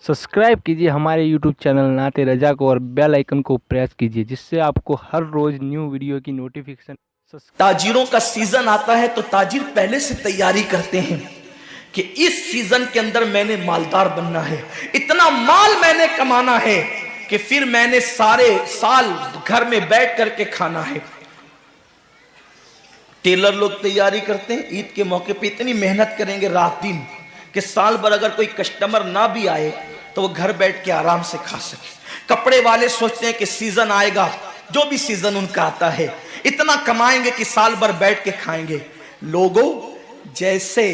Subscribe कीजिए हमारे YouTube channel नाते रजा को और बेल आइकन को प्रेस कीजिए जिससे आपको हर रोज न्यू वीडियो की नोटिफिकेशन। ताजिरों का सीजन आता है तो ताजिर पहले से तैयारी करते हैं कि इस सीजन के अंदर मैंने मालदार बनना है, इतना माल मैंने कमाना है कि फिर मैंने सारे साल घर में बैठ करके खाना है। टेलर लोग तैयारी करते हैं, ईद के मौके पे इतनी मेहनत करेंगे रात दिन कि साल भर अगर कोई कस्टमर ना भी आए तो वो घर बैठ के आराम से खा सके। कपड़े वाले सोचते हैं कि सीजन आएगा, जो भी सीजन उनका आता है इतना कमाएंगे कि साल भर बैठ के खाएंगे। लोगों, जैसे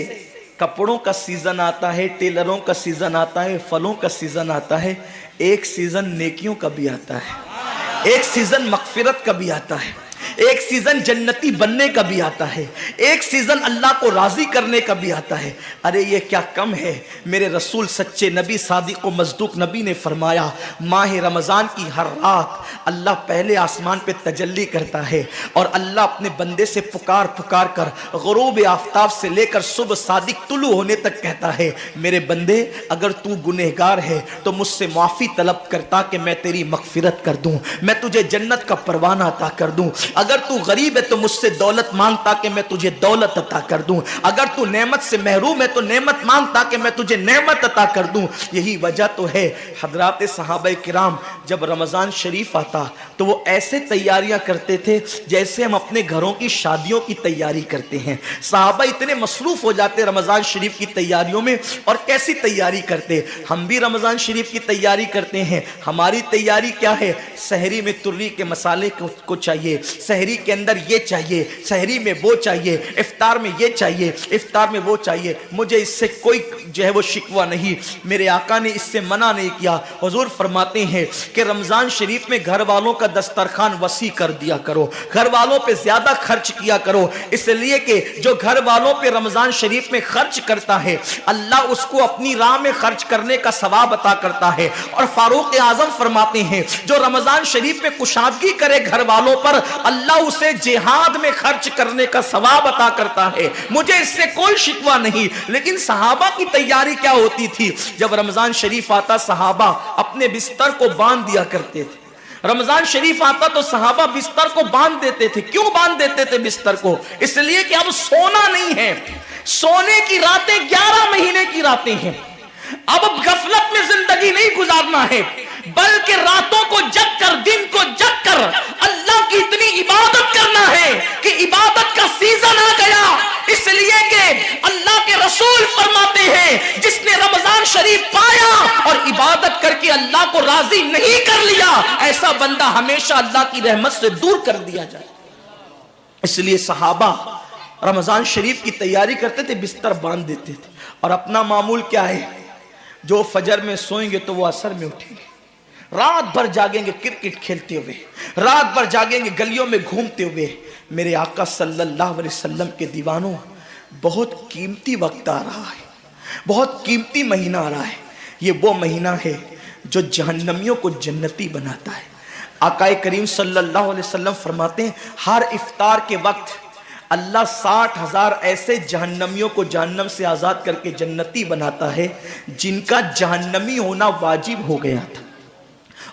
कपड़ों का सीजन आता है, टेलरों का सीजन आता है, फलों का सीजन आता है, एक सीजन नेकियों का भी आता है, एक सीजन मगफिरत का भी आता है, एक सीजन जन्नती बनने का भी आता है, एक सीजन अल्लाह को राजी करने का भी आता है। अरे ये क्या कम है। मेरे रसूल सच्चे नबी सादिक व मज़दूक नबी ने फरमाया, माह रमज़ान की हर रात अल्लाह पहले आसमान पे तजल्ली करता है और अल्लाह अपने बंदे से पुकार पुकार कर गुरूब आफ्ताब से लेकर सुबह सादिक तुलू होने तक कहता है, मेरे बंदे अगर तू गुनहगार है तो मुझसे माफ़ी तलब करता कि मैं तेरी मगफिरत कर दूं, मैं तुझे जन्नत का परवाना अता कर दूं। अगर तू गरीब है तो मुझसे दौलत मांगता कि मैं तुझे दौलत अता कर दूं। अगर तू नेमत से महरूम है तो नेमत मांगता कि मैं तुझे नेमत अता कर दूं। यही वजह तो है हजरात सहाबा किराम जब रमज़ान शरीफ आता तो वो ऐसे तैयारियां करते थे जैसे हम अपने घरों की शादियों की तैयारी करते हैं। सहाबा इतने मसरूफ हो जाते रमज़ान शरीफ की तैयारियों में। और कैसी तैयारी करते, हम भी रमज़ान शरीफ की तैयारी करते हैं। हमारी तैयारी क्या है, सहरी में तुर्री के मसाले को चाहिए, सहरी के अंदर ये चाहिए, सहरी में वो चाहिए, इफ्तार में ये चाहिए, इफ्तार में वो चाहिए। मुझे इससे कोई जो है वो शिकवा नहीं, मेरे आका ने इससे मना नहीं किया। हुजूर फरमाते हैं कि रमज़ान शरीफ में घर वालों का दस्तरखान वसी कर दिया करो, घर वालों पे ज्यादा खर्च किया करो, इसलिए कि जो घर वालों पे रमज़ान शरीफ में खर्च करता है अल्लाह उसको अपनी राह में खर्च करने का सवाब अता करता है। और फारूक आजम फरमाते हैं जो रमज़ान शरीफ में कुशादगी करे घर वालों पर अल्लाह उसे जिहाद में खर्च करने का सवाब अता करता है। मुझे इससे कोई शिकवा नहीं। लेकिन सहाबा की तैयारी क्या होती थी, जब रमजान शरीफ आता सहाबा अपने बिस्तर को बांध दिया करते थे। रमजान शरीफ आता तो सहाबा बिस्तर को बांध देते थे। क्यों बांध देते थे बिस्तर को? इसलिए कि अब सोना नहीं है, सोने की रातें 11 महीने की रातें हैं। अब गफलत में जिंदगी नहीं गुजारना है, बल्कि रातों को जग कर, दिन को जग कर अल्लाह की इतनी इबादत करना है कि इबादत का सीजन आ गया। इसलिए कि अल्लाह के रसूल फरमाते हैं जिसने रमजान शरीफ पाया और इबादत करके अल्लाह को राजी नहीं कर लिया, ऐसा बंदा हमेशा अल्लाह की रहमत से दूर कर दिया जाए। इसलिए सहाबा रमजान शरीफ की तैयारी करते थे, बिस्तर बांध देते थे। और अपना मामूल क्या है, जो फजर में सोएंगे तो वो असर में उठेंगे, रात भर जागेंगे क्रिकेट खेलते हुए, रात भर जागेंगे गलियों में घूमते हुए। मेरे आका सल्लल्लाहु अलैहि वसल्लम के दीवानों, बहुत कीमती वक्त आ रहा है, बहुत कीमती महीना आ रहा है। ये वो महीना है जो जहन्नमियों को जन्नती बनाता है। आका करीम सल्लल्लाहु अलैहि वसल्लम फरमाते हैं हर इफ्तार के वक्त अल्लाह 60,000 ऐसे जहन्नमियों को जहन्नम से आज़ाद करके जन्नती बनाता है जिनका जहन्नमी होना वाजिब हो गया था।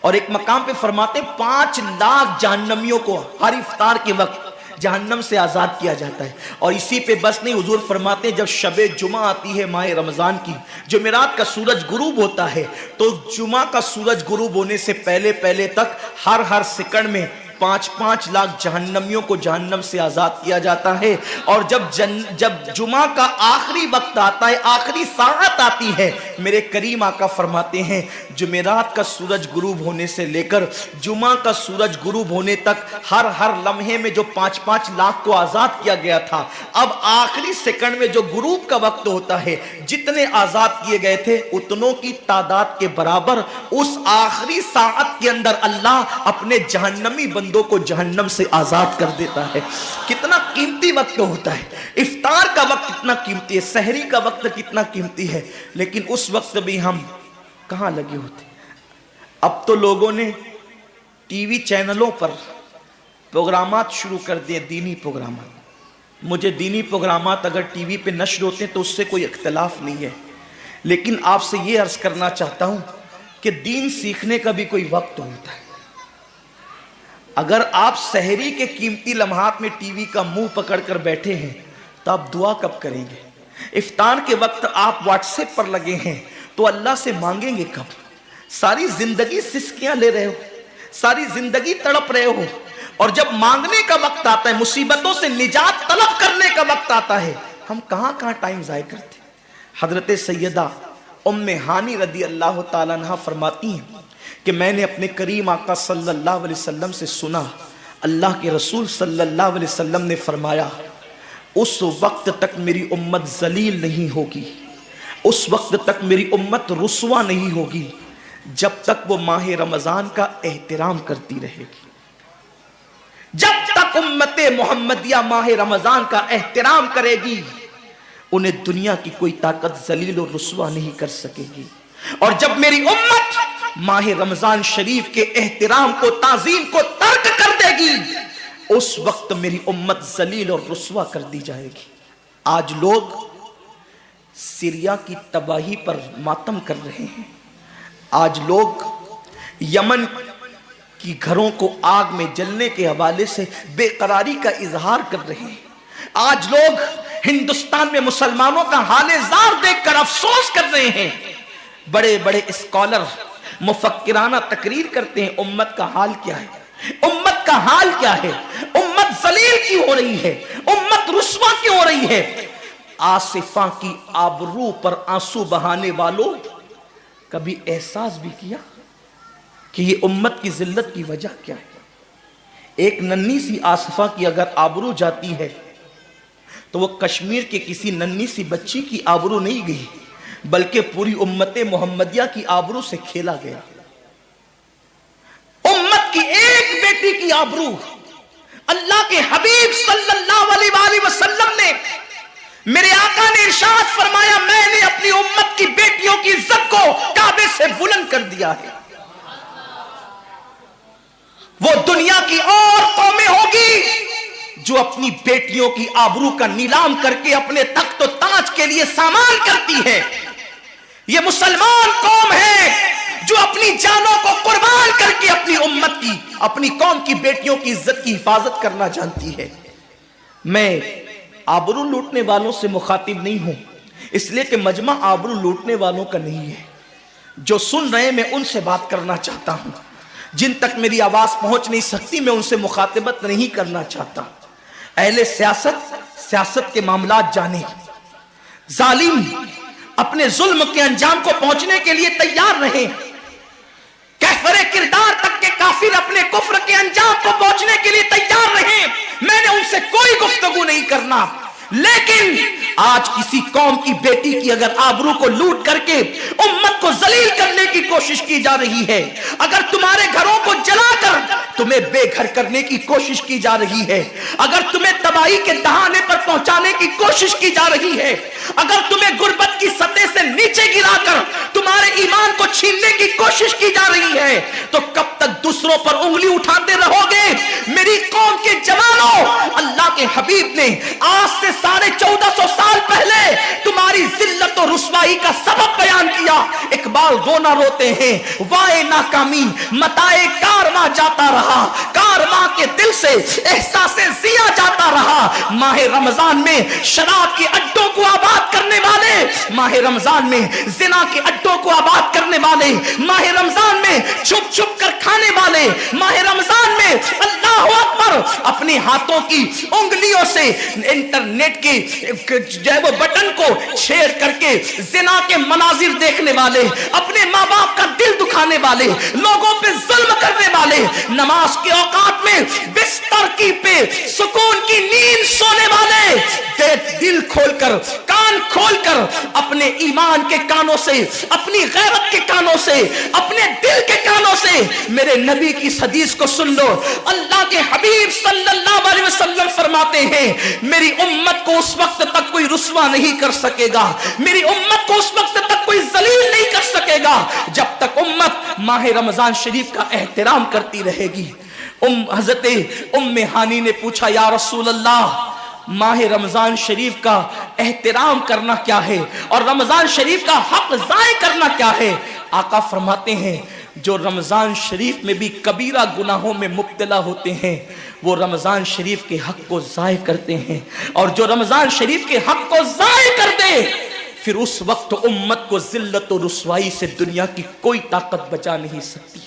और एक मकाम पे फरमाते 5 लाख जहन्नमियों को हर इफ्तार के वक्त जहन्नम से आज़ाद किया जाता है। और इसी पे बस नहीं, हुजूर फरमाते हैं जब शबे जुमा आती है माह रमज़ान की, जुमेरात का सूरज गुरूब होता है, तो जुमा का सूरज गुरूब होने से पहले पहले तक हर सेकंड में 5-5 लाख जहन्नमियों को जहन्नम से आज़ाद किया जाता है। और जब जुमा का आखिरी वक्त आता है, आखिरी साअत आती है, मेरे करीम आका फरमाते हैं जुमेरात का सूरज गुरूब होने से लेकर जुमा का सूरज गुरूब होने तक हर लम्हे में जो 5-5 लाख को आज़ाद किया गया था, अब आखिरी सेकंड में जो गुरूब का वक्त होता है, जितने आज़ाद किए गए थे उतनों की तादाद के बराबर उस आखिरी साअत के अंदर अल्लाह अपने जहन्नमी बंदों को जहन्नम से आजाद कर देता है। कितना कीमती वक्त होता है। इफ्तार का वक्त कितना कीमती है, सहरी का वक्त कितना कीमती है, लेकिन उस वक्त भी हम कहां लगे होते। अब तो लोगों ने टीवी चैनलों पर प्रोग्रामात शुरू कर दिए, दीनी प्रोग्रामात। मुझे दीनी प्रोग्रामात अगर टीवी पे नश्र होते हैं तो उससे कोई इख्तलाफ नहीं है, لیکن آپ سے یہ عرض کرنا چاہتا ہوں کہ دین سیکھنے کا بھی کوئی وقت ہوتا ہے. اگر آپ سحری کے قیمتی لمحات میں ٹی وی کا منہ پکڑ کر بیٹھے ہیں تو آپ دعا کب کریں گے؟ افطار کے وقت آپ واٹس ایپ پر لگے ہیں تو اللہ سے مانگیں گے کب؟ ساری زندگی سسکیاں لے رہے ہو, ساری زندگی تڑپ رہے ہو, اور جب مانگنے کا وقت آتا ہے, مصیبتوں سے نجات طلب کرنے کا وقت آتا ہے, ہم کہاں ٹائم ضائع کرتے ہیں. حضرت سیدہ ام ہانی رضی اللہ تعالیٰ عنہ فرماتی ہیں کہ میں نے اپنے کریم آقا صلی اللہ علیہ وسلم سے سنا, اللہ کے رسول صلی اللہ علیہ وسلم نے فرمایا اس وقت تک میری امت ذلیل نہیں ہوگی, اس وقت تک میری امت رسوا نہیں ہوگی جب تک وہ ماہ رمضان کا احترام کرتی رہے گی. جب تک امت محمدیہ ماہ رمضان کا احترام کرے گی انہیں دنیا کی کوئی طاقت ذلیل اور رسوا نہیں کر سکے گی. اور جب میری امت ماہ رمضان شریف کے احترام کو, تعظیم کو ترک کر دے گی اس وقت میری امت ذلیل اور رسوا کر دی جائے گی. آج لوگ سیریا کی تباہی پر ماتم کر رہے ہیں, آج لوگ یمن کی گھروں کو آگ میں جلنے کے حوالے سے بے قراری کا اظہار کر رہے ہیں, آج لوگ ہندوستان میں مسلمانوں کا حال زار دیکھ کر افسوس کر رہے ہیں. بڑے بڑے اسکالر مفکرانہ تقریر کرتے ہیں امت کا حال کیا ہے, امت کا حال کیا ہے, امت ذلیل کیوں ہو رہی ہے, امت رسوا کیوں ہو رہی ہے. آصفہ کی آبرو پر آنسو بہانے والوں کبھی احساس بھی کیا کہ یہ امت کی ذلت کی وجہ کیا ہے؟ ایک ننھی سی آصفہ کی اگر آبرو جاتی ہے تو وہ کشمیر کے کسی ننھی سی بچی کی آبرو نہیں گئی بلکہ پوری امت محمدیہ کی آبرو سے کھیلا گیا. امت کی ایک بیٹی کی آبرو اللہ کے حبیب صلی اللہ علیہ وآلہ وسلم نے, میرے آقا نے ارشاد فرمایا میں نے اپنی امت کی بیٹیوں کی عزت کو کعبے سے بلند کر دیا ہے. وہ دنیا کی اور قومیں ہوگی جو اپنی بیٹیوں کی آبرو کا نیلام کر کے اپنے تخت و تاج کے لیے سامان کرتی ہے. یہ مسلمان قوم ہے جو اپنی جانوں کو قربان کر کے اپنی امت کی, اپنی قوم کی بیٹیوں کی عزت کی حفاظت کرنا جانتی ہے. میں آبرو لوٹنے والوں سے مخاطب نہیں ہوں, اس لیے کہ مجمع آبرو لوٹنے والوں کا نہیں ہے. جو سن رہے میں ان سے بات کرنا چاہتا ہوں, جن تک میری آواز پہنچ نہیں سکتی میں ان سے مخاطبت نہیں کرنا چاہتا. اہل سیاست کے معاملات جانے, ظالم اپنے ظلم کے انجام کو پہنچنے کے لیے تیار رہے, کفر کردار تک کے کافر اپنے کفر کے انجام کو پہنچنے کے لیے تیار رہے. میں نے ان سے کوئی گفتگو نہیں کرنا, لیکن آج کسی قوم کی بیٹی کی اگر آبرو کو لوٹ کر کے امت کو ذلیل کرنے کی کوشش کی جا رہی ہے, اگر تمہارے گھروں کو جلا کر تمہیں بے گھر کرنے کی کوشش کی جا رہی ہے, اگر تمہیں تباہی کے دہانے پر پہنچانے کی کوشش کی جا رہی ہے, اگر تمہیں غربت کی سطح سے نیچے گرا کر تمہارے ایمان کو چھیننے کی کوشش کی جا رہی ہے, تو کب تک دوسروں پر انگلی اٹھاتے رہو گے؟ میری قوم کے جوانوں, اللہ کے حبیب نے آج سے 1450 سال پہلے تمہاری ذلت و رسوائی کا سبب بیان کیا. اقبال رونا روتے ہیں, وائے ناکامی متائے کارواں جاتا رہا, کارواں کے دل سے احساس زیا جاتا رہا. ماہ رمضان میں شراب کے اڈوں کو آباد کرنے والے, ماہ رمضان میں زنا کے اڈوں کو آباد کرنے والے, ماہ رمضان میں چھپ چھپ کر کھانے والے, ماہ رمضان میں اللہ اکبر اپنے ہاتھوں کی انگلیوں سے انٹرنیٹ کے جو ہے وہ بٹن کو چھیڑ کر کے زنا کے مناظر دیکھنے والے, اپنے ماں باپ کا دل دکھانے والے, لوگوں پہ ظلم کرنے والے, نماز کے اوقات میں بستر کی پہ سکون کی نیند سونے والے, دل کھول کر کان کھول کر اپنے ایمان کے کانوں سے, اپنی غیرت کے کانوں سے, اپنے دل کے کانوں سے میرے نبی کی حدیث کو سن لو. اللہ کے حبیب صلی اللہ علیہ وسلم فرماتے ہیں میری امت کو اس وقت تک کوئی رسوا نہیں کر سکے گا, میری امت کو اس وقت تک کوئی ذلیل نہیں کر سکے گا جب تک امت ماہ رمضان شریف کا احترام کرتی رہے گی. حضرت ام ہانی نے پوچھا یا رسول اللہ माह रमजान शरीफ का एहतराम करना क्या है और रमजान शरीफ का हक ज़ाय करना क्या है। आका फरमाते हैं जो रमजान शरीफ में भी कबीरा गुनाहों में मुब्तला होते हैं वो रमजान शरीफ के हक को ज़ाय करते हैं, और जो रमजान शरीफ के हक को ज़ाय कर दे फिर उस वक्त उम्मत को जिल्लत और रुसवाई से दुनिया की कोई ताकत बचा नहीं सकती।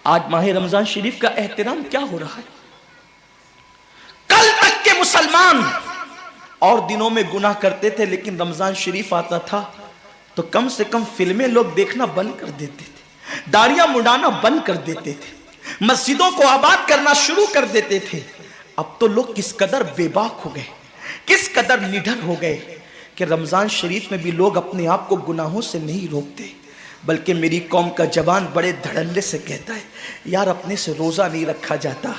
आज माह रमजान शरीफ का एहतराम क्या हो रहा है। कल तक के मुसलमान और दिनों में गुनाह करते थे, लेकिन रमजान शरीफ आता था तो कम से कम फिल्में लोग देखना बंद कर देते थे, दाढ़ियां मुंडाना बंद कर देते थे, मस्जिदों को आबाद करना शुरू कर देते थे। अब तो लोग किस कदर बेबाक हो गए, किस कदर निडर हो गए कि रमजान शरीफ में भी लोग अपने आप को गुनाहों से नहीं रोकते, बल्कि मेरी कौम का जवान बड़े धड़ल्ले से कहता है यार अपने से रोजा नहीं रखा जाता,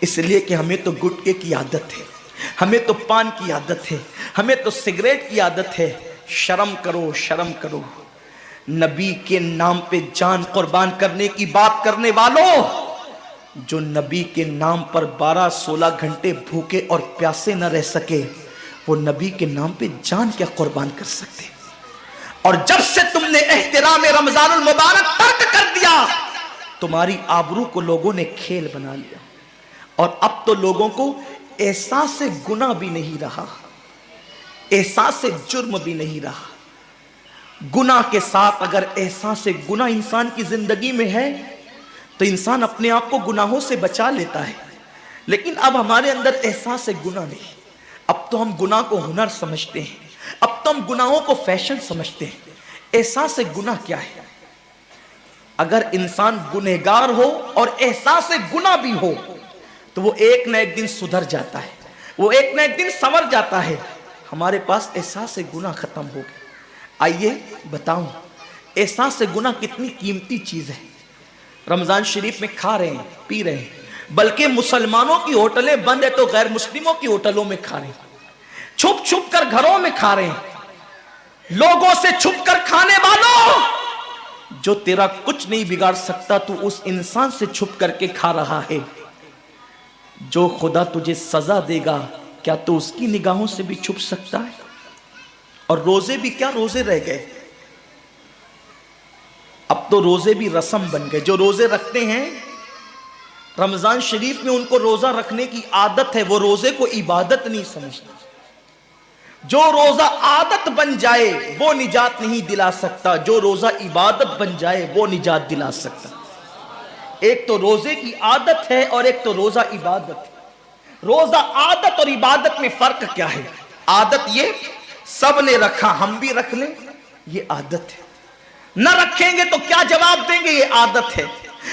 इसलिए कि हमें तो गुटके की आदत है, हमें तो पान की आदत है, हमें तो सिगरेट की आदत है। शर्म करो, शर्म करो। नबी के नाम पे जान कुर्बान करने की बात करने वालों, जो नबी के नाम पर 12-16 घंटे भूखे और प्यासे न रह सके वो नबी के नाम पे जान क्या कुर्बान कर सकते। और जब से तुमने एहतराम रमजानुल मुबारक तर्क कर दिया तुम्हारी आबरू को लोगों ने खेल बना लिया, और अब तो लोगों को एहसास से गुनाह भी नहीं रहा, एहसास से जुर्म भी नहीं रहा। गुनाह के साथ अगर एहसास से गुनाह इंसान की जिंदगी में है तो इंसान अपने आप को गुनाहों से बचा लेता है, लेकिन अब हमारे अंदर एहसास से गुनाह नहीं। अब तो हम गुनाह को हुनर समझते हैं, अब तो हम गुनाहों को फैशन समझते हैं। एहसास से गुनाह क्या है? अगर इंसान गुनहगार हो और एहसास से गुनाह भी हो तो वो एक न एक दिन सुधर जाता है, वो एक न एक दिन संवर जाता है। हमारे पास एहसास से गुनाह खत्म हो गया। आइए बताऊं एहसास से गुनाह कितनी कीमती चीज है। रमजान शरीफ में खा रहे हैं, पी रहे हैं, बल्कि मुसलमानों की होटलें बंद है तो गैर मुस्लिमों की होटलों में खा रहे हैं, छुप छुप कर घरों में खा रहे हैं। लोगों से छुप कर खाने वालों, जो तेरा कुछ नहीं बिगाड़ सकता तू उस इंसान से छुप करके खा रहा है। जो खुदा तुझे सजा देगा क्या तू उसकी निगाहों से भी छुप सकता है? और रोजे भी क्या रोजे रह गए, अब तो रोजे भी रस्म बन गए। जो रोजे रखते हैं रमजान शरीफ में उनको रोजा रखने की आदत है, वो रोजे को इबादत नहीं समझते। जो रोजा आदत बन जाए वो निजात नहीं दिला सकता, जो रोजा इबादत बन जाए वो निजात दिला सकता। एक तो रोजे की आदत है और एक तो रोजा इबादत है। रोजा आदत और इबादत में फर्क क्या है? आदत ये सब ने रखा हम भी रख लें, ये आदत है। न रखेंगे तो क्या जवाब देंगे, ये आदत है।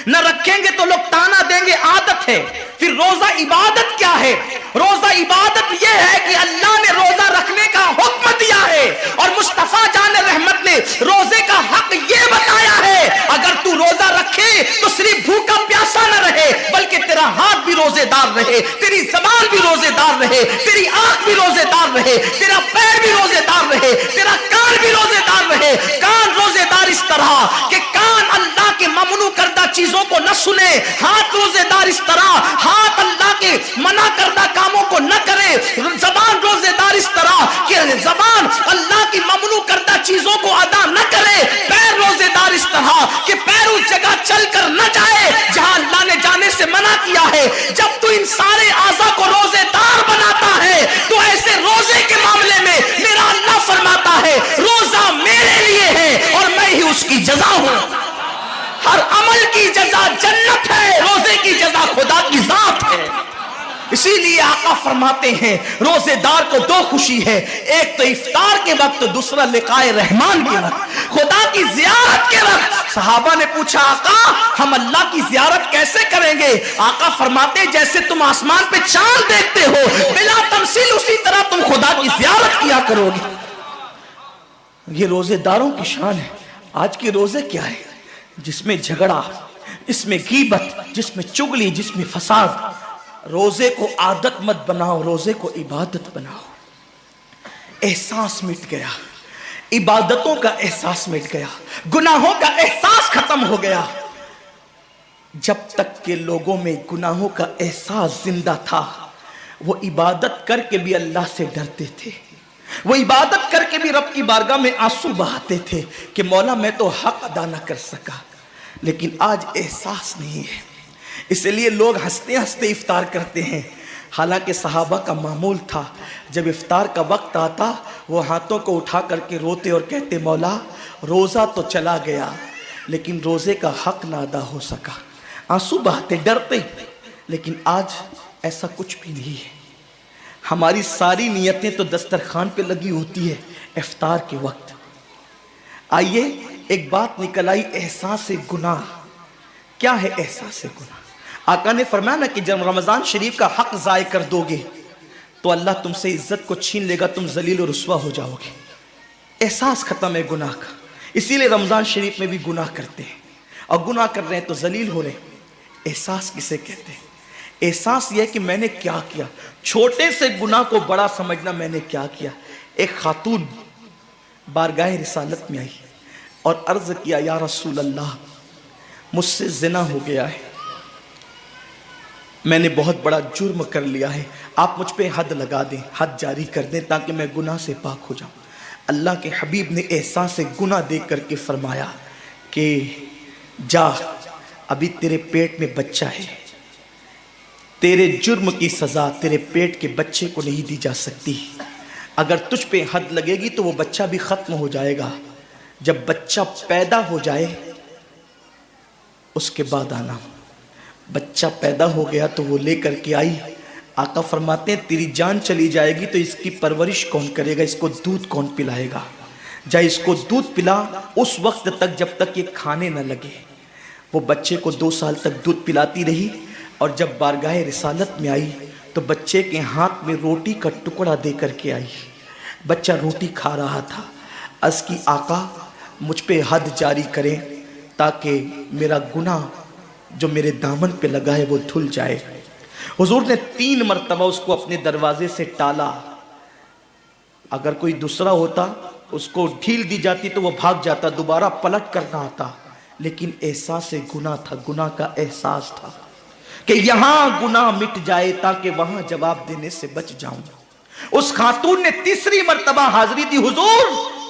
न रखेंगे तो लोग ताना देंगे, आदत है। फिर रोजा इबादत क्या है? रोजा इबादत यह है कि अल्लाह ने रोजा रखने का हुक्म दिया है और मुस्तफा जान रहमत ने रोजे का हक यह बताया है अगर तू रोजा रखे तो सिर्फ भूखा प्यासा न रहे, बल्कि तेरा हाथ भी रोजेदार रहे, तेरी जबान भी रोजेदार रहे, तेरी आंख भी रोजेदार रहे, तेरा पैर भी रोजेदार रहे, तेरा कान भी रोजेदार रहे। कान रोजेदार इस तरह कि कान अल्लाह के ममनू करदा चीजों को न सुने, हाथ रोजेदार इस तरह हाथ अल्लाह के मना करदा कामों को न करे, जबान रोजेदार इस तरह कि जबान अल्लाह की ममनू करदा चीजों को अदा न करे, पैर रोजेदार इस तरह कि पैर उस जगह चलकर न जाए जहां अल्लाह ने जाने से मना किया है। जब तू इन सारे आज़ा को रोजेदार बनाता है तो ऐसे रोजे के मामले में मेरा अल्लाह फरमाता है रोजा मेरे लिए है और मैं ही उसकी जजा हूं। हर अमल की जजा जन्नत है, रोजे की जजा खुदा की जात है। इसीलिए आका फरमाते हैं रोजेदार को दो खुशी है, एक तो इफ्तार के वक्त, दूसरा लिकाए रहमान के वक्त, खुदा की जियारत के वक्त। सहाबा ने पूछा आका हम अल्लाह की जियारत कैसे करेंगे? आका फरमाते जैसे तुम आसमान पे चांद देखते हो बिला तमसील उसी तरह तुम खुदा की जियारत किया करोगे। ये रोजेदारों की शान है। आज के रोजे क्या है? जिसमें झगड़ा, जिसमें गीबत, जिसमें चुगली, जिसमें फसाद। रोजे को आदत मत बनाओ, रोजे को इबादत बनाओ। एहसास मिट गया, इबादतों का एहसास मिट गया, गुनाहों का एहसास खत्म हो गया। जब तक के लोगों में गुनाहों का एहसास जिंदा था وہ عبادت کر کے بھی اللہ سے ڈرتے تھے، وہ عبادت کر کے بھی رب کی بارگاہ میں آنسو بہاتے تھے کہ مولا میں تو حق ادا نہ کر سکا، لیکن آج احساس نہیں ہے، اس لیے لوگ ہنستے ہنستے افطار کرتے ہیں۔ حالانکہ صحابہ کا معمول تھا جب افطار کا وقت آتا وہ ہاتھوں کو اٹھا کر کے روتے اور کہتے مولا روزہ تو چلا گیا لیکن روزے کا حق نہ ادا ہو سکا، آنسو بہاتے ڈرتے۔ لیکن آج ایسا کچھ بھی نہیں ہے، ہماری ساری نیتیں تو دسترخوان پہ لگی ہوتی ہے افطار کے وقت۔ آئیے ایک بات نکل آئی، احساس گناہ۔ کیا ہے احساس گناہ؟ آقا نے فرمایا نا کہ جب رمضان شریف کا حق ضائع کر دو گے تو اللہ تم سے عزت کو چھین لے گا، تم ذلیل و رسوا ہو جاؤ گے۔ احساس ختم ہے گناہ کا، اسی لیے رمضان شریف میں بھی گناہ کرتے ہیں، اور گناہ کر رہے ہیں تو ذلیل ہو رہے ہیں۔ احساس کسے کہتے ہیں؟ احساس یہ ہے کہ میں نے کیا کیا، چھوٹے سے گناہ کو بڑا سمجھنا میں نے کیا کیا۔ ایک خاتون بارگاہ رسالت میں آئی اور عرض کیا یا رسول اللہ مجھ سے زنا ہو گیا ہے، میں نے بہت بڑا جرم کر لیا ہے، آپ مجھ پہ حد لگا دیں، حد جاری کر دیں تاکہ میں گناہ سے پاک ہو جاؤں۔ اللہ کے حبیب نے احساس گناہ دیکھ کر کے فرمایا کہ جا، ابھی تیرے پیٹ میں بچہ ہے، تیرے جرم کی سزا تیرے پیٹ کے بچے کو نہیں دی جا سکتی، اگر تجھ پہ حد لگے گی تو وہ بچہ بھی ختم ہو جائے گا، جب بچہ پیدا ہو جائے اس کے بعد آنا۔ بچہ پیدا ہو گیا تو وہ لے کر کے آئی، آقا فرماتے ہیں تیری جان چلی جائے گی تو اس کی پرورش کون کرے گا، اس کو دودھ کون پلائے گا، جا اس کو دودھ پلا اس وقت تک جب تک یہ کھانے نہ لگے۔ وہ بچے کو 2 سال تک دودھ پلاتی رہی، اور جب بارگاہ رسالت میں آئی تو بچے کے ہاتھ میں روٹی کا ٹکڑا دے کر کے آئی، بچہ روٹی کھا رہا تھا۔ عرض کی آقا مجھ پہ حد جاری کریں تاکہ میرا گناہ جو میرے دامن پہ لگا ہے وہ دھل جائے۔ حضور نے 3 مرتبہ اس کو اپنے دروازے سے ٹالا، اگر کوئی دوسرا ہوتا اس کو ڈھیل دی جاتی تو وہ بھاگ جاتا، دوبارہ پلٹ کرنا آتا، لیکن احساس گناہ تھا، گناہ کا احساس تھا کہ یہاں گناہ مٹ جائے تاکہ وہاں جواب دینے سے بچ جاؤں۔ اس خاتون نے 3 مرتبہ حاضری دی، حضور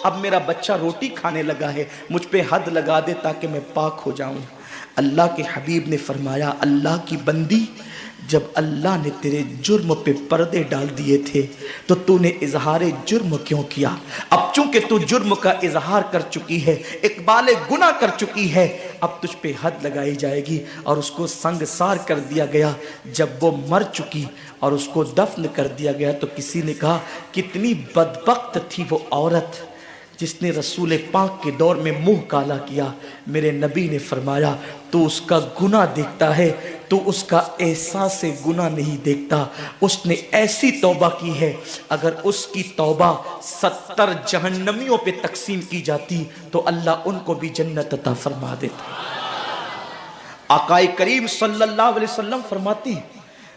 اب میرا بچہ روٹی کھانے لگا ہے، مجھ پہ حد لگا دے تاکہ میں پاک ہو جاؤں۔ اللہ کے حبیب نے فرمایا اللہ کی بندی، جب اللہ نے تیرے جرم پہ پردے ڈال دیے تھے تو تو نے اظہار جرم کیوں کیا؟ اب چونکہ تو جرم کا اظہار کر چکی ہے، اقبال گناہ کر چکی ہے، اب تجھ پہ حد لگائی جائے گی۔ اور اس کو سنگسار کر دیا گیا۔ جب وہ مر چکی اور اس کو دفن کر دیا گیا تو کسی نے کہا کتنی بدبخت تھی وہ عورت جس نے رسول پاک کے دور میں منہ کالا کیا۔ میرے نبی نے فرمایا تو اس کا گناہ دیکھتا ہے، تو اس کا احساس گناہ نہیں دیکھتا۔ اس نے ایسی توبہ کی ہے، اگر اس کی توبہ 70 جہنمیوں پہ تقسیم کی جاتی تو اللہ ان کو بھی جنت عطا فرما دیتا۔ آقا کریم صلی اللہ علیہ وسلم فرماتے ہیں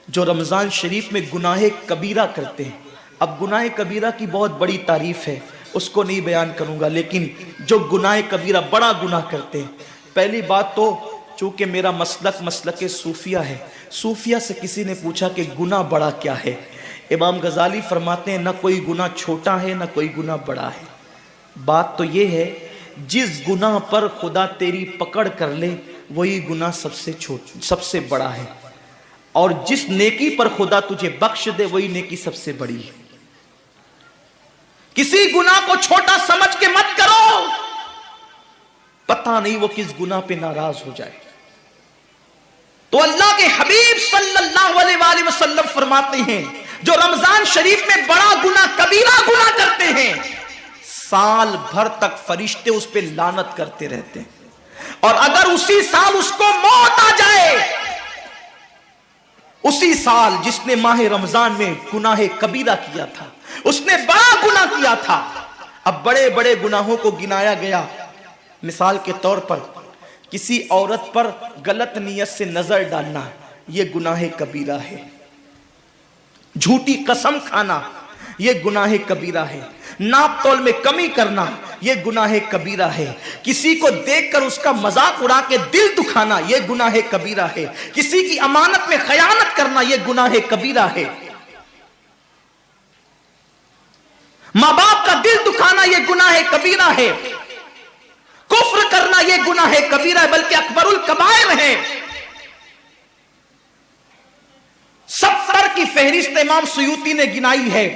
جو رمضان شریف میں گناہ کبیرہ کرتے ہیں، اب گناہ کبیرہ کی بہت بڑی تعریف ہے، اس کو نہیں بیان کروں گا، لیکن جو گناہ کبیرہ بڑا گناہ کرتے ہیں، پہلی بات تو چونکہ میرا مسلک صوفیہ ہے، صوفیہ سے کسی نے پوچھا کہ گناہ بڑا کیا ہے؟ امام غزالی فرماتے ہیں نہ کوئی گناہ چھوٹا ہے نہ کوئی گناہ بڑا ہے، بات تو یہ ہے جس گناہ پر خدا تیری پکڑ کر لے وہی گناہ سب سے بڑا ہے، اور جس نیکی پر خدا تجھے بخش دے وہی نیکی سب سے بڑی ہے۔ کسی گناہ کو چھوٹا سمجھ کے مت کرو، پتہ نہیں وہ کس گناہ پہ ناراض ہو جائے۔ تو اللہ کے حبیب صلی اللہ علیہ وآلہ وسلم فرماتے ہیں جو رمضان شریف میں بڑا گناہ کبیرہ گناہ کرتے ہیں، سال بھر تک فرشتے اس پہ لعنت کرتے رہتے ہیں، اور اگر اسی سال اس کو موت آ جائے، اسی سال جس نے ماہ رمضان میں گناہ کبیرہ کیا تھا، اس نے بڑا گناہ کیا تھا، اب بڑے بڑے گناہوں کو گنایا گیا۔ مثال کے طور پر کسی عورت پر غلط نیت سے نظر ڈالنا یہ گناہ کبیرہ ہے، جھوٹی قسم کھانا یہ گناہ کبیرہ ہے، ناپ تول میں کمی کرنا یہ گناہ کبیرہ ہے، کسی کو دیکھ کر اس کا مذاق اڑا کے دل دکھانا یہ گناہ کبیرہ ہے، کسی کی امانت میں خیانت کرنا یہ گناہ کبیرہ ہے۔ माँ बाप का दिल दुखाना ये गुनाह कबीरा है, कुफ्र करना ये गुनाह कबीरा है, बल्कि अकबरुल कबायर है। 70 की फहरिस्त इमाम सुयूती ने गिनाई है,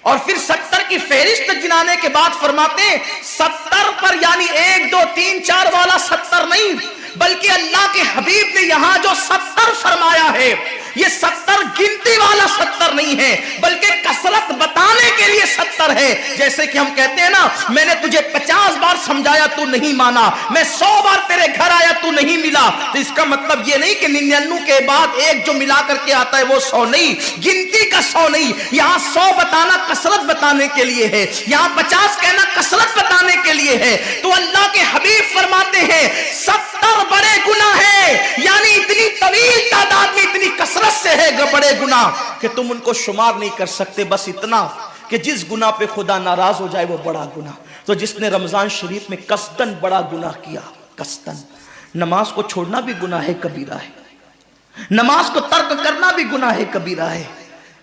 और फिर 70 की फहरिस्त गिनाने के बाद फरमाते हैं 70 पर यानी 1 2 3 4 वाला 70 नहीं, बल्कि अल्लाह के हबीब ने यहां जो 70 फरमाया है ये 70 गिनती वाला 70 नहीं है, बल्कि कसरत बताने के लिए 70 है। जैसे कि हम कहते हैं ना, मैंने तुझे 50 बार समझाया तू नहीं माना, मैं 100 बार तेरे घर आया तू नहीं मिला, तो इसका मतलब ये नहीं कि 99 के बाद एक जो मिला करके आता है वो 100 नहीं, गिनती का 100 नहीं। यहां 100 बताना कसरत बताने के लिए है, यहां 50 कहना कसरत बताने के लिए है। तो अल्लाह के हबीब फरमाते हैं 70 बड़े गुनाह है, यानी इतनी तवील तादाद में इतनी कसरत से है बड़े गुनाह कि तुम उनको शुमार नहीं कर सकते। बस इतना कि जिस गुनाह पे खुदा नाराज हो जाए वो बड़ा गुनाह। तो जिसने रमजान शरीफ में कस्तन बड़ा गुनाह किया, कस्तन, नमाज को छोड़ना भी गुनाह है कबीरा है, नमाज को तर्क करना भी गुनाह है कबीरा है।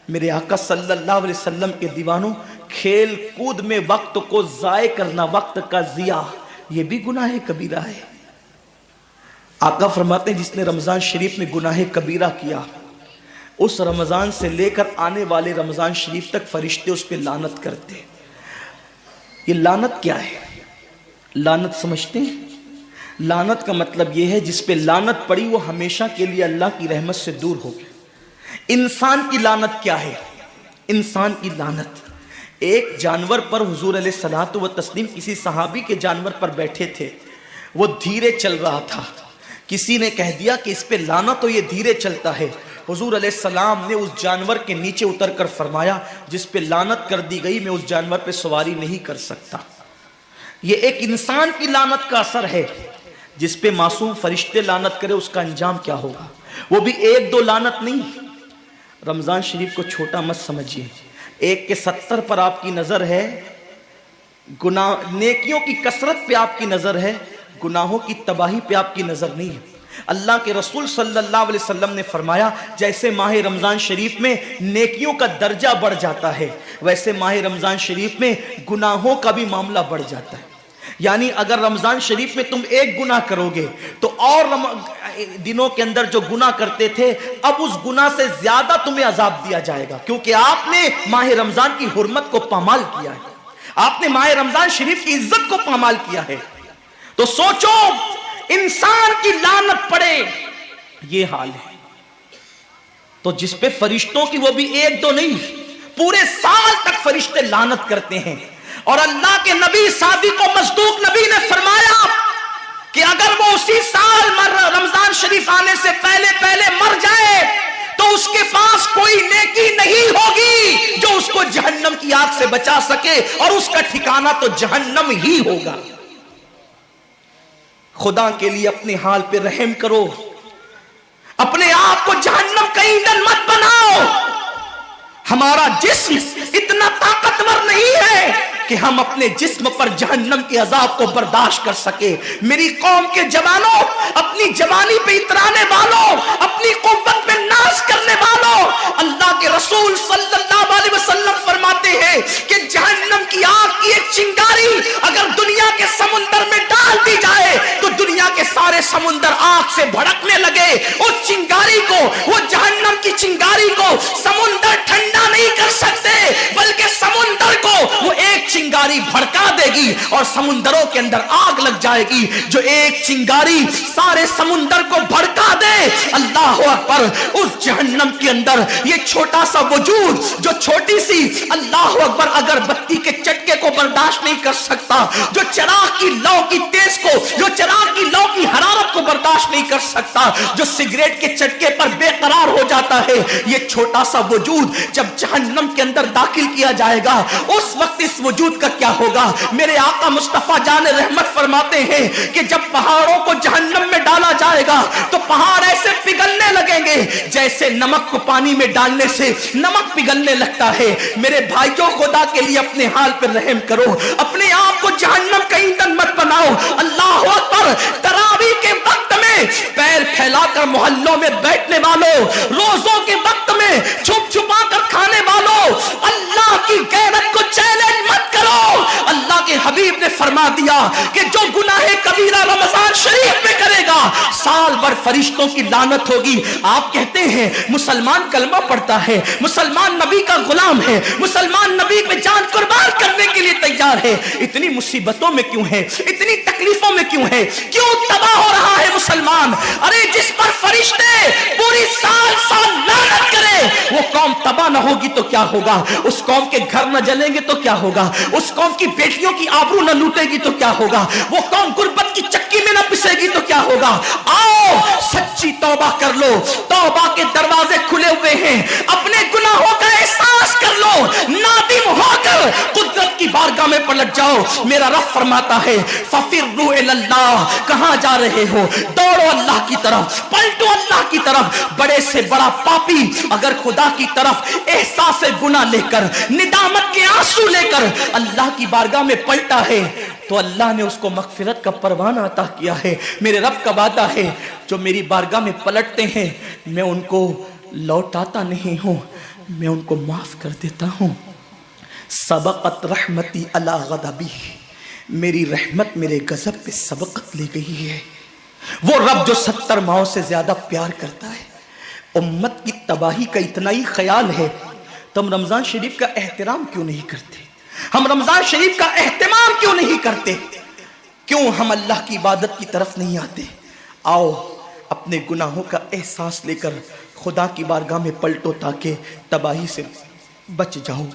मेरे आका सल्लल्लाहु अलैहि वसल्लम के दीवानों, खेल कूद में वक्त को जाय करना, वक्त का जिया, ये भी गुनाह है कबीरा है। आका फरमाते हैं जिसने रमजान शरीफ में गुनाह कबीरा किया, उस रमजान से लेकर आने वाले रमजान शरीफ तक फरिश्ते उस पर लानत करते। ये लानत क्या है? लानत समझते हैं? लानत का मतलब यह है जिस पे लानत पड़ी वो हमेशा के लिए अल्लाह की रहमत से दूर हो गया। इंसान की लानत क्या है? इंसान की लानत, एक जानवर पर हुजूर अलैहिस्सलातु व तस्लीम किसी सहाबी के जानवर पर बैठे थे, वो धीरे चल रहा था, किसी ने कह दिया कि इस पे लानत हो, ये धीरे चलता है। हुजूर अलैहिस्सलाम ने उस जानवर के नीचे उतरकर फरमाया जिस पे लानत कर दी गई मैं उस जानवर पे सवारी नहीं कर सकता। ये एक इंसान की लानत का असर है। जिस पे मासूम फरिश्ते लानत करे उसका अंजाम क्या होगा? वो भी 1 2 लानत नहीं। रमजान शरीफ को छोटा मत समझिए। 1 के 70 पर आपकी नजर है, गुनाह नेकियों की कसरत पे आपकी नजर है, गुनाहों की तबाही पे आपकी नजर नहीं है। अल्लाह के रसूल सल्लल्लाहु अलैहि वसल्लम ने फरमाया जैसे माह रमजान शरीफ में नेकियों का दर्जा बढ़ जाता है, वैसे माह रमजान शरीफ में गुनाहों का भी मामला बढ़ जाता है। यानी अगर रमजान शरीफ में तुम एक गुनाह करोगे तो और दिनों के अंदर जो गुनाह करते थे अब उस गुनाह से ज्यादा तुम्हें अजाब दिया जाएगा, क्योंकि आपने माह रमजान की हुर्मत को पामाल किया है, आपने माह रमजान शरीफ की इज्जत को पामाल किया है। तो सोचो इंसान की लानत पड़े, ये हाल है। तो जिस पे फरिश्तों की, वो भी 1 2 नहीं, पूरे साल तक फरिश्ते लानत करते हैं। और अल्लाह के नबी सादिक व मसदूक नबी ने फरमाया कि अगर वो उसी साल रमजान शरीफ आने से पहले मर जाए तो उसके पास कोई नेकी नहीं होगी जो उसको जहन्नम की आग से बचा सके, और उसका ठिकाना तो जहन्नम ही होगा। खुदा के लिए अपने हाल पे रहम करो, अपने आप को जहन्नम का ईंधन मत बनाओ। हमारा जिस्म इतना ताकतवर नहीं है कि हम अपने जिस्म पर जहन्नम के अजाब को बर्दाश्त कर सके। मेरी कौम के जवानों, अपनी जवानी पे इतराने वालों, अपनी कुव्वत पे नाश करने वालों, अल्लाह के रसूल सल्लल्लाहु अलैहि वसल्लम फरमाते हैं कि जहन्नम की आग की एक चिंगारी अगर दुनिया के समुंदर में डाल दी जाए तो दुनिया के सारे समुंदर आग से भड़कने लगे। उस चिंगारी को, वो जहन्नम की चिंगारी को समुंदर ठंडा नहीं कर सकते, बल्कि समुंदर को वो एक चिंगारी भड़का देगी और समुंदरों के अंदर आग लग जाएगी। जो एक चिंगारी सारे समुंदर को भड़का दे, अल्लाह अकबर, उस जहन्नम के अंदर ये छोटा सा वजूद, जो छोटी सी, अल्लाह अकबर, अगर बत्ती के चटके को बर्दाश्त नहीं कर सकता, जो चिराग की लौ की तेज को, जो चिराग की लौ की हरारत को बर्दाश्त नहीं कर सकता, जो सिगरेट के चटके पर बेकरार हो जाता है, ये छोटा सा वजूद जब जहन्नम के अंदर दाखिल किया जाएगा उस वक्त इस वजूद का क्या होगा? मेरे आका मुस्तफा जान रहमत फरमाते हैं कि जब पहाड़ों को जहन्नम में डाला जाएगा तो पहाड़ ऐसे पिघलने लगेंगे जैसे नमक को पानी में डालने से नमक पिघलने लगता है। मेरे भाइयों, खुदा के लिए अपने हाल पर रहम करो, अपने आप को जहन्नम का ईंधन मत बनाओ। अल्लाह अकबर, तरावी के वक्त में पैर फैलाकर मोहल्लों में बैठने वालों, रोजों के वक्त में छुप छुपा कर खाने वालों, अल्लाह की गैरत को चैलेंज के हबीब ने फरमा दिया कि जो गुनाह कबीरा रमजान शरीफ में करेगा साल भर फरिश्तों की लानत होगी। आप कहते हैं मुसलमान कलमा पढ़ता है, मुसलमान नबी का गुलाम है, मुसलमान नबी पे जान कुर्बान करने के लिए तैयार है, इतनी मुसीबतों में क्यों है, इतनी तकलीफों में क्यों है, क्यों तबाह हो रहा है मुसलमान? अरे जिस पर फरिश्ते पूरी साल लानत करे वो कौम तबाह न होगी तो क्या होगा? उस कौम के घर न जलेंगे तो क्या होगा? उस कौम की बेटियों की आबरू न लूटेगी तो क्या होगा? वो कौम गुर्बत की चक्की में न पिसेगी तो क्या होगा? आओ सच्ची तौबा कर लो, तौबा के दरवाजे खुले हुए हैं, अपने गुनाहों का एहसास कर लो, नादिम होकर कुदरत की बारगाह में पलट जाओ। मेरा रब फरमाता है फफिर्रू इलल्लाह, कहां जा रहे हो? दौड़ो अल्लाह की तरफ, पलटो अल्लाह की तरफ। बड़े से बड़ा पापी अगर खुदा की तरफ एहसास गुनाह लेकर, निदामत के आंसू लेकर अल्लाह की बारगाह में पलटा है तो अल्लाह ने उसको मगफिरत का परवाना अता किया है। मेरे रब का वादा है जो मेरी बारगाह में पलटते हैं मैं उनको लौटाता नहीं हूं, मैं उनको माफ कर देता हूं। सबकत रहमती अला गदबी, मेरी रहमत मेरे गजब पे सबकत ले गई है। वो रब जो 70 माओं से ज्यादा प्यार करता है, उम्मत की तबाही का इतना ही ख्याल है तो हम रमजान शरीफ का एहतराम क्यों नहीं करते? हम रमजान शरीफ का एहतमाम क्यों नहीं करते? क्यों हम अल्लाह की इबादत की तरफ नहीं आते? आओ अपने गुनाहों का एहसास लेकर खुदा की बारगाह में पलटो ताकि तबाही से बच जाओ।